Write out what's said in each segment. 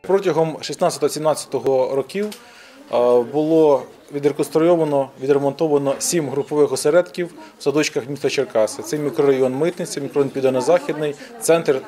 Протягом 16-17 років було відреконструйовано, відремонтовано 7 групових осередків в садочках міста Черкаси. Це мікрорайон Митниця, мікрорайон Південно-Західний, центр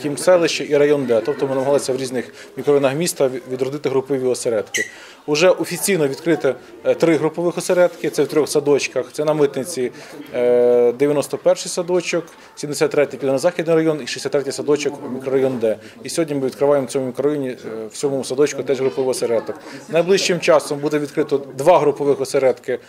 Хімселище і район Д. Тобто ми намагалися в різних мікрорайонах міста відродити групові осередки. Уже офіційно відкрито 3 групових осередки, це в 3 садочках. Це на Митниці 91-й садочок, 73-й Південно-Західний район і 63-й садочок мікрорайон Д. І сьогодні ми відкриваємо в цьому мікрорайоні, в цьому садочку теж груповий осередок. Найближчим часом буде відкрито 2 групових осередки.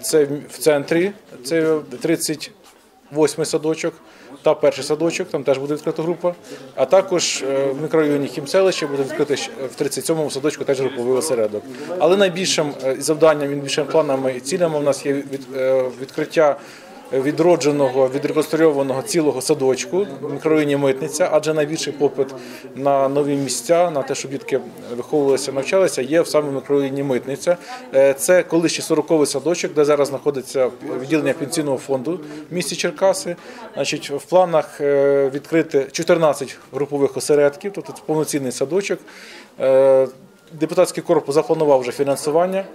Це в центрі, це 38-й садочок та 1-й садочок, там теж буде відкрита група. А також в мікрорайоні Хімселище буде відкрити в 37-му садочку теж груповий осередок. Але найбільшим завданням, найбільшими планами і цілями у нас є відкриття відродженого, відреконструйованого цілого садочку в мікрорайоні Митниця, адже найбільший попит на нові місця, на те, щоб дітки виховувалися, навчалися, є в самому мікрорайоні Митниця. Це колишній 40-й садочок, де зараз знаходиться відділення пенсійного фонду в місті Черкаси. Значить, в планах відкрити 14 групових осередків, тобто це повноцінний садочок. Депутатський корпус запланував вже фінансування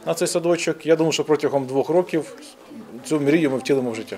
на цей садочок. Я думаю, що протягом 2 років цю мрію ми втілимо в життя.